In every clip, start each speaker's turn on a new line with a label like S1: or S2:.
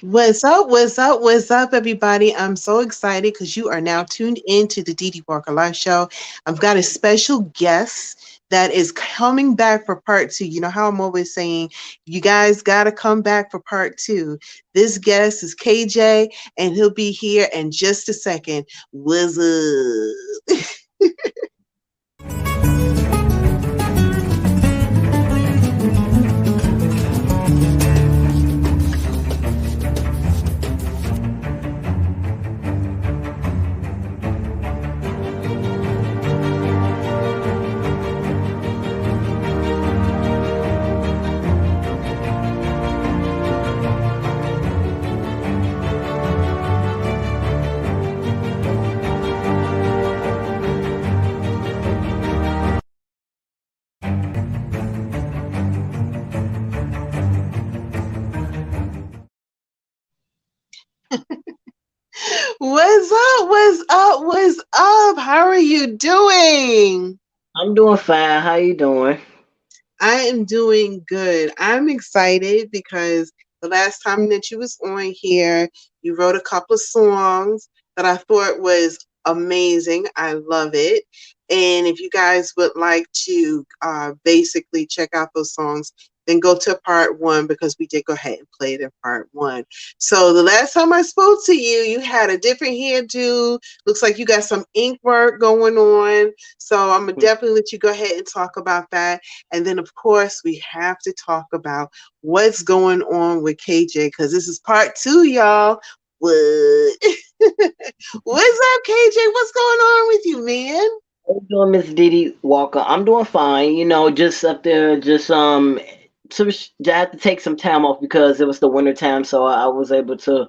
S1: What's up? What's up? What's up, everybody? I'm so excited because you are now tuned in to the Dee Dee Walker Live Show. I've got a special guest that is coming back for part two. You know how I'm always saying, you guys got to come back for part two. This guest is KJ, and he'll be here in just a second. What's up? What's up? What's up? What's up? How are you doing?
S2: I'm doing fine. How you doing?
S1: I am doing good. I'm excited because the last time that you was on here, you wrote a couple of songs that I thought was amazing. I love it. And if you guys would like to basically check out those songs, then go to part one because we did go ahead and play it in part one. So the last time I spoke to you, you had a different hairdo. Looks like you got some ink work going on. So I'm gonna definitely let you go ahead and talk about that. And then, of course, we have to talk about what's going on with KJ because this is part two, y'all. What? What's up, KJ? What's going on with you, man?
S2: How you doing, Miss Didi Walker? I'm doing fine. Just up there, I had to take some time off because it was the winter time, so I was able to,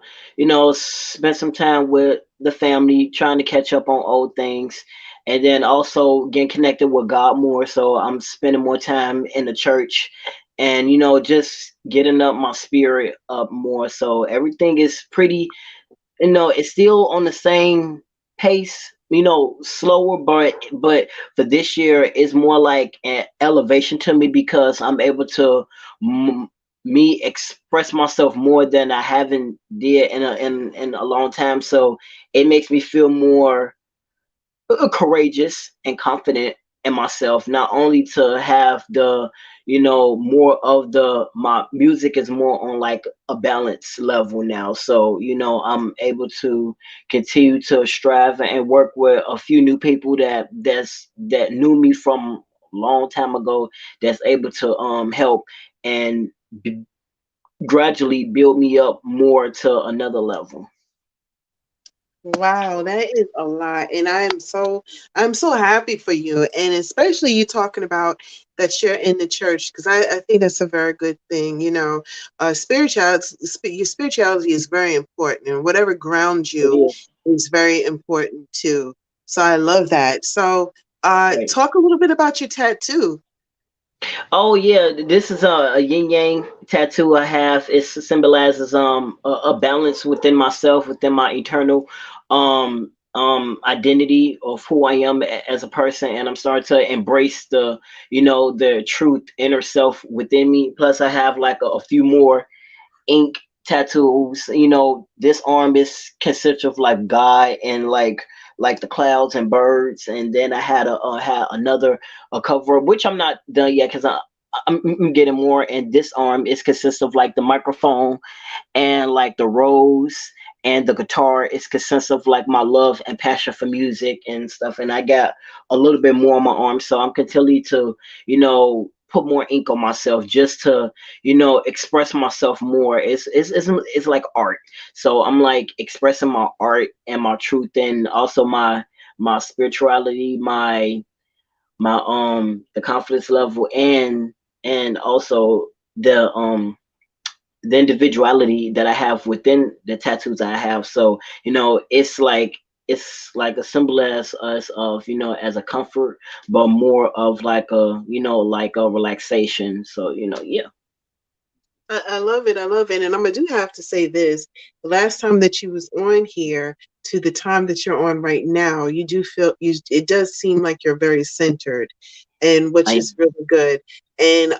S2: spend some time with the family, trying to catch up on old things, and then also getting connected with God more. So I'm spending more time in the church, and just getting up my spirit up more. So everything is pretty. It's still on the same pace, slower, but for this year it's more like an elevation to me because I'm able to m- me express myself more than I haven't did in a long time. So it makes me feel more courageous and confident in myself, not only to have the more of the my music is more on like a balance level now. So I'm able to continue to strive and work with a few new people that knew me from a long time ago, that's able to help and b- gradually build me up more to another level.
S1: Wow, that is a lot. And I'm so happy for you. And especially you talking about that you're in the church, because I think that's a very good thing. Your spirituality is very important, and whatever grounds
S2: It
S1: you
S2: is.
S1: is very important too. So I love that. So
S2: Right.
S1: talk a little bit about your tattoo.
S2: Oh yeah, this is a yin yang tattoo I have. It symbolizes a balance within myself, within my eternal identity of who I am as a person, and I'm starting to embrace the truth inner self within me. Plus I have like a few more ink tattoos. This arm is consists of like God and like the clouds and birds, and then I had another a cover which I'm not done yet because I'm getting more. And this arm is consists of like the microphone and like the rose, and the guitar is consists of like my love and passion for music and stuff. And I got a little bit more on my arm, so I'm continuing to put more ink on myself just to express myself more. It's like art. So I'm like expressing my art and my truth, and also my spirituality, my the confidence level, and also the individuality that I have within the tattoos I have. So it's like a symbol as us of as a comfort, but more of like a like a relaxation. So yeah.
S1: I love it. I love it. And I do have to say this. The last time that you was on here to the time that you're on right now, you do feel it does seem like you're very centered and which
S2: I
S1: is really good. And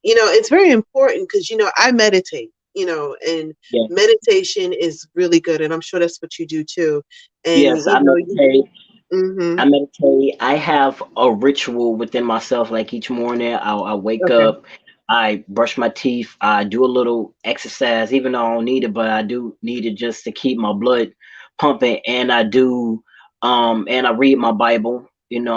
S1: it's very important because I meditate. and
S2: Yeah.
S1: meditation is really good, and I'm sure that's what you do too. And
S2: Yes, I meditate.
S1: mm-hmm.
S2: I meditate. I have a ritual within myself. Like each morning, I wake
S1: Okay.
S2: up, I brush my teeth, I do a little exercise, even though I don't need it, but I do need it just to keep my blood pumping. And and I read my Bible, and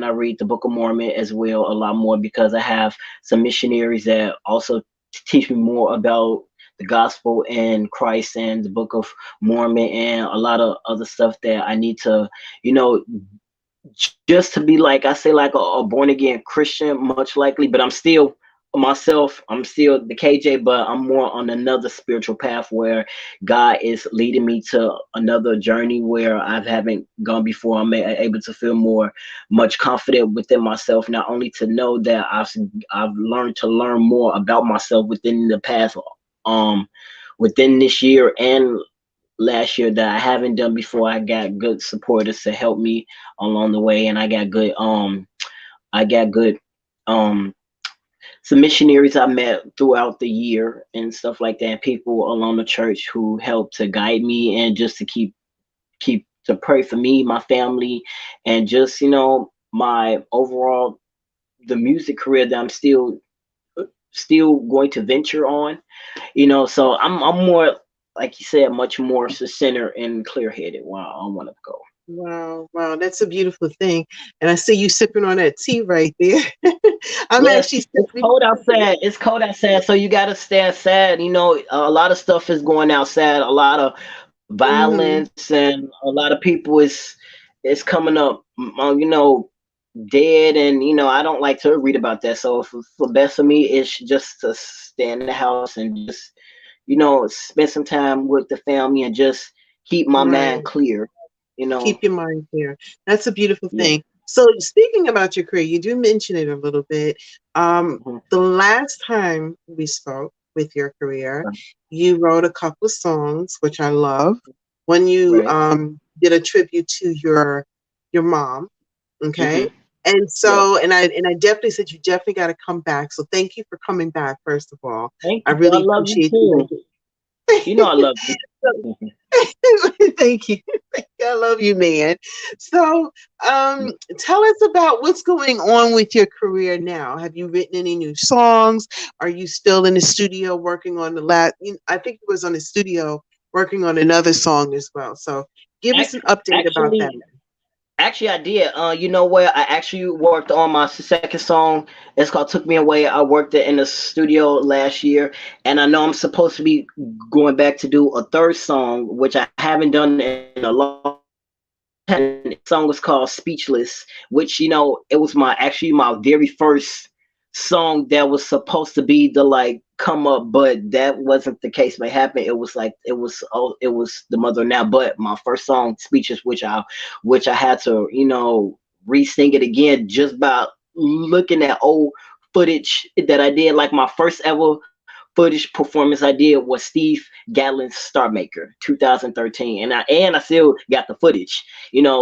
S2: I read the Book of Mormon as well a lot more because I have some missionaries that also teach me more about the gospel and Christ and the Book of Mormon and a lot of other stuff that I need to you know just to be like I say like a born again Christian, much likely, but I'm still myself. I'm still the KJ, but I'm more on another spiritual path where God is leading me to another journey where I haven't gone before. I'm able to feel much confident within myself, not only to know that I've learned to learn more about myself within the past um within this year and last year that I haven't done before. I got good supporters to help me along the way, and I got good um some missionaries I met throughout the year and stuff like that, and people along the church who helped to guide me and just to keep to pray for me, my family, and just my overall the music career that I'm still going to venture on. So I'm more, like you said, much more center and clear headed while I want to go.
S1: Wow, wow, that's a beautiful thing. And I see you sipping on that tea right there. I'm
S2: Yes,
S1: actually
S2: it's
S1: sipping.
S2: cold outside. It's cold outside, so you gotta stay outside. A lot of stuff is going outside. A lot of
S1: Mhm.
S2: violence and a lot of people is coming up. Dead, and I don't like to read about that. So for best for me, it's just to stay in the house and just spend some time with the family and just keep my mind
S1: Right.
S2: clear. You
S1: Keep
S2: know,
S1: your mind clear. That's a beautiful
S2: yeah.
S1: thing. So speaking about your career, you do mention it a little bit.
S2: Mhm.
S1: The last time we spoke with your career, you wrote a couple of songs, which I love. When you
S2: Right.
S1: did a tribute to your mom, okay?
S2: Hmm.
S1: And
S2: Yeah.
S1: so, and I definitely said you definitely got to come back. So thank you for coming back, first of all.
S2: Thank
S1: I
S2: you. I
S1: really
S2: love you
S1: appreciate you.
S2: too. I love you. Mhm.
S1: Thank you. I love you, man. So, tell us about what's going on with your career now. Have you written any new songs? Are you still in the studio working on the last? I think it was on the studio working on another song as well. So, give us an
S2: Act-
S1: update about that.
S2: Actually, Actually, I did. You know what? I actually worked on my second song. It's called "Took Me Away." I worked it in the studio last year, and I know I'm supposed to be going back to do a third song, which I haven't done in a long time. And the song was called "Speechless," which it was my very first song that was supposed to be the like come up, but that wasn't the case. What happened? It was the mother now, but my first song, "Speechless," which I had to re-sing it again just by looking at old footage that I did. Like my first ever footage performance I did was Steve Gatlin's Star Maker 2013, and I still got the footage.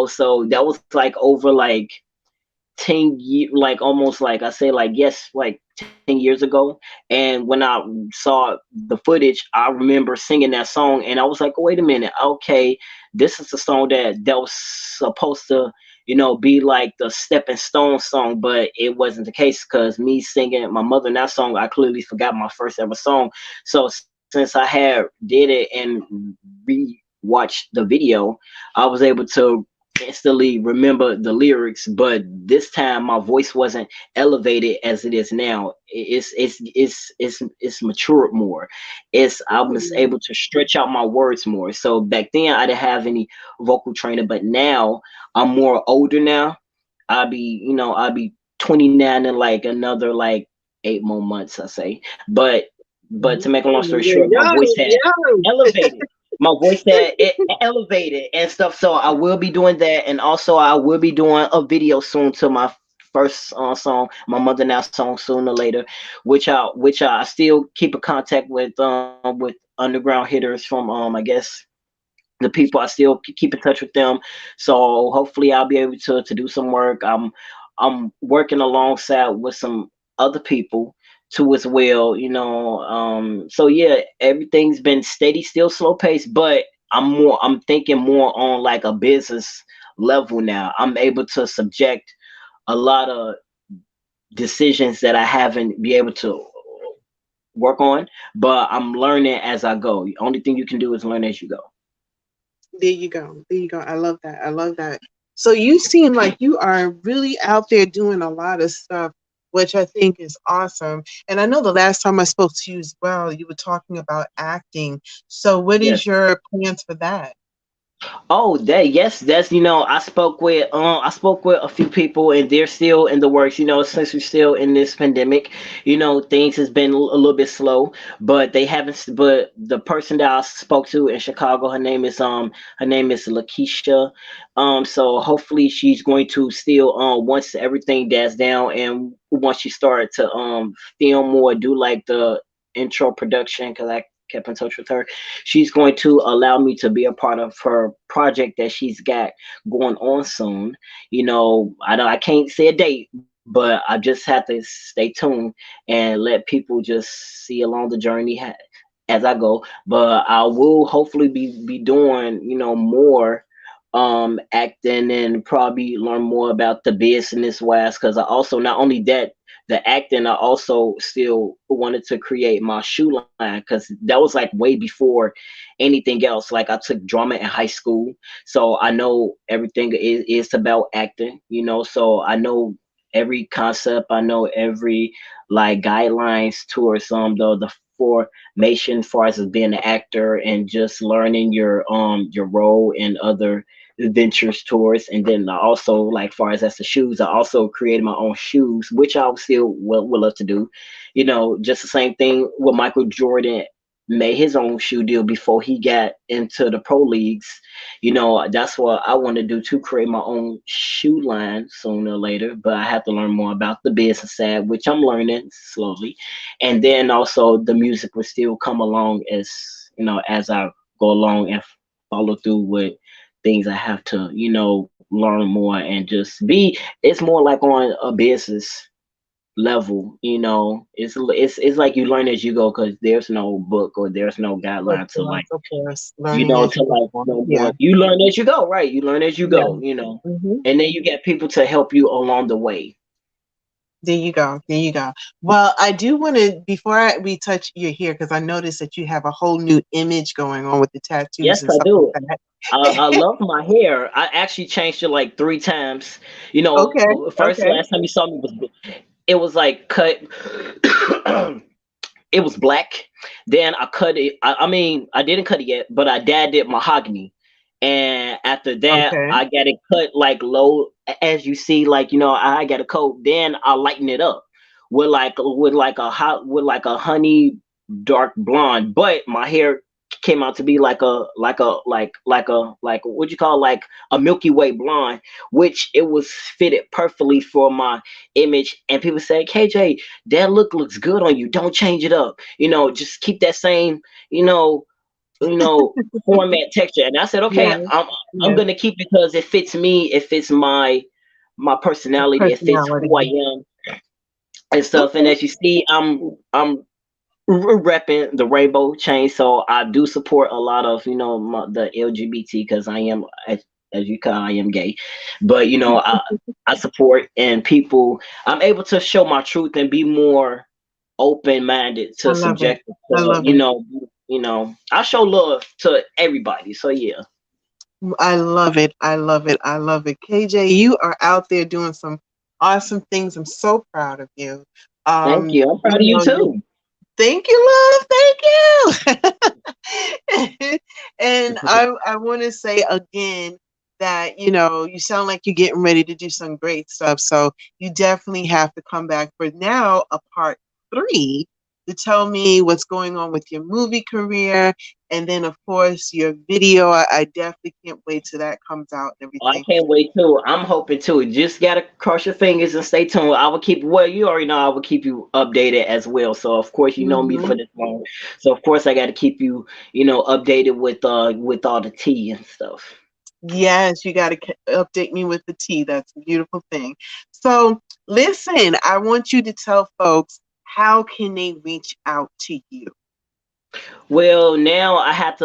S2: So that was like over like 10 years, like almost like I say like yes, like 10 years ago. And when I saw the footage, I remember singing that song, and I was like, oh, wait a minute, okay, this is the song that was supposed to be like the stepping stone song, but it wasn't the case because me singing my mother in that song, I clearly forgot my first ever song. So since I had did it and re-watched the video, I was able to instantly remember the lyrics, but this time my voice wasn't elevated as it is now. It's matured more. I was
S1: Mm.
S2: able to stretch out my words more. So back then I didn't have any vocal trainer, but now I'm more older now. I'll be 29 in like another like 8 more months, I say. But to make a long story
S1: You're
S2: short, my voice
S1: young,
S2: had
S1: young.
S2: elevated. My voice had it elevated and stuff. So I will be doing that, and also I will be doing a video soon to my first song, my mother now song, sooner or later, which I still keep in contact with underground hitters from I guess the people. I still keep in touch with them. So hopefully I'll be able to do some work. I'm working alongside with some other people too as well, so yeah, everything's been steady, still slow pace, but I'm thinking more on like a business level now. I'm able to subject a lot of decisions that I haven't be able to work on, but I'm learning as I go. The only thing you can do is learn as you go.
S1: There you go. There you go. I love that. I love that. So you seem like you are really out there doing a lot of stuff, which I think is awesome. And I know the last time I spoke to you as well, you were talking about acting. So what
S2: Yes.
S1: is your plans for that?
S2: Oh, that yes, that's I spoke with a few people and they're still in the works. Since we're still in this pandemic, things has been a little bit slow, but they haven't. But the person that I spoke to in Chicago, her name is Lakeisha. So hopefully she's going to still once everything dies down and once she started to film more, do like the intro production because I kept in touch with her. She's going to allow me to be a part of her project that she's got going on soon. I know I can't say a date, but I just have to stay tuned and let people just see along the journey as I go. But I will hopefully be doing more acting and probably learn more about the business wise because I also not only that the acting I also still wanted to create my shoe line because that was like way before anything else. Like I took drama in high school, so I know everything is about acting, so I know every concept, I know every like guidelines towards the formation as far as being an actor and just learning your role in other ventures towards. And then I also like far as the shoes, I also created my own shoes, which I still will love to do. Just the same thing with Michael Jordan made his own shoe deal before he got into the pro leagues. That's what I want to do, to create my own shoe line sooner or later, but I have to learn more about the business side, which I'm learning slowly. And then also the music will still come along as I go along and follow through with things I have to, learn more and just be. It's more like on a business level, it's like you learn as you go because there's no book or there's no guideline to like,
S1: Of course, learning as
S2: to
S1: you
S2: like
S1: go.
S2: know
S1: Yeah,
S2: more. You learn as you go, right? You learn as you
S1: yeah.
S2: go,
S1: Hmm.
S2: and then you get people to help you along the way.
S1: There you go. There you go. Well, I do want to, before we touch your hair, because I noticed that you have a whole new image going on with the tattoos
S2: Yes,
S1: and
S2: I
S1: stuff
S2: do.
S1: like
S2: I
S1: that.
S2: love my hair. I actually changed it like 3 times.
S1: Okay,
S2: First,
S1: okay,
S2: last time you saw me it was like cut. It was black. Then I cut it. I mean, I didn't cut it yet, but I dyed it mahogany. And after that,
S1: okay.
S2: I got it cut like low, as you see, like I got a coat. Then I lighten it up with like a honey dark blonde. But my hair came out to be like what you call like a Milky Way blonde, which it was fitted perfectly for my image. And people say, KJ, that looks good on you. Don't change it up. Just keep that same, you know, you know, format texture. And I said, okay,
S1: Yeah,
S2: I'm
S1: yeah.
S2: gonna keep it because it fits me, it fits my personality, it fits who I
S1: Personality.
S2: am and stuff. And
S1: Okay.
S2: as you see, I'm repping the rainbow chain, so I do support a lot of the LGBT because I am as you call I am gay, but I support and people. I'm able to show my truth and be more open minded
S1: I
S2: to
S1: love it.
S2: subject
S1: I
S2: to
S1: love it.
S2: I show love to everybody. So yeah,
S1: I love it. I love it. I love it. KJ, you are out there doing some awesome things. I'm so proud of you.
S2: thank you. I'm proud of you
S1: You
S2: too.
S1: thank you, love. Thank you. And I want to say again that you sound like you're getting ready to do some great stuff. So you definitely have to come back for now a part three to tell me what's going on with your movie career, and then of course your video. I definitely can't wait till that comes out and
S2: I
S1: everything.
S2: can't wait too. I'm hoping too. Just gotta cross your fingers and stay tuned. I will keep well, you already know I will keep you updated as well. So of course you know me for
S1: Hmm.
S2: this long. So of course I gotta keep you, updated with all the tea and stuff.
S1: Yes, you got to update me with the tea. That's a beautiful thing. So, listen, I want you to tell folks how can they reach out to you?
S2: Well, now I have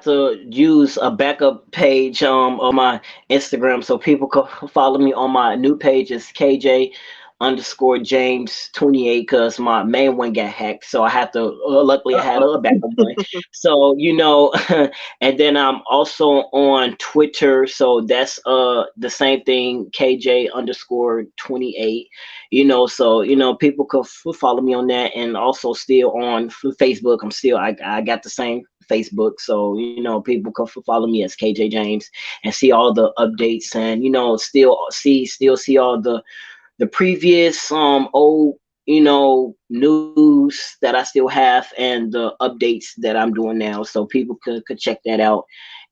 S2: to use a backup page on my Instagram so people can follow me on my new page. It's KJ underscore James 28 because my main one got hacked. So I had to luckily I had
S1: Uh-oh.
S2: a backup one. So and then I'm also on Twitter. So that's the same thing, KJ underscore 28. So people could follow me on that, and also still on Facebook. I got the same Facebook, so people could follow me as KJ James and see all the updates, and still see all the previous old news that I still have, and the updates that I'm doing now, so people could check that out.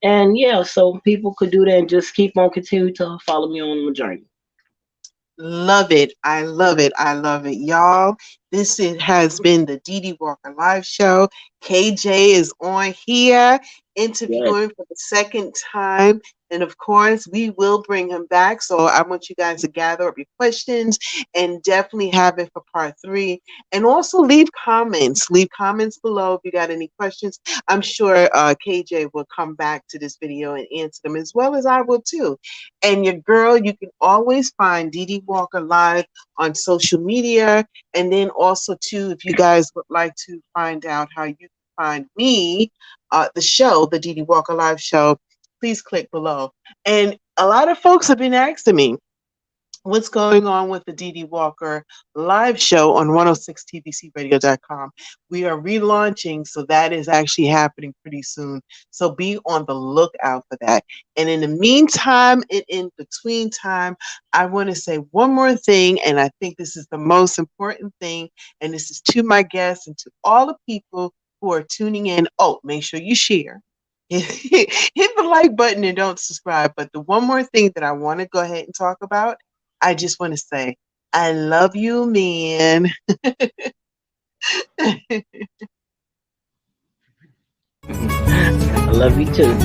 S2: And yeah, so people could do that and just keep on continue to follow me on my journey.
S1: Love it. I love it. I love it. Y'all, has been the Dee Dee Walker Live Show. KJ is on here
S2: Yes.
S1: interviewing for the second time. And of course, we will bring him back. So I want you guys to gather up your questions and definitely have it for part 3. And also leave comments. Leave comments below if you got any questions. I'm sure KJ will come back to this video and answer them as well as I will too. And your girl, you can always find Dee Dee Walker Live on social media. And then also, too, if you guys would like to find out how you can find me, the show, the Dee Dee Walker Live Show, please click below. And a lot of folks have been asking me, what's going on with the Dee Dee Walker live show on 106tbcradio.com. We are relaunching, so that is actually happening pretty soon. So be on the lookout for that. And in the meantime, and in between time, I want to say one more thing, and I think this is the most important thing, and this is to my guests and to all the people who are tuning in. Oh, make sure you share. Hit the like button and don't subscribe. But the one more thing that I want to go ahead and talk about, I just want to say, I love you, man.
S2: I love you too.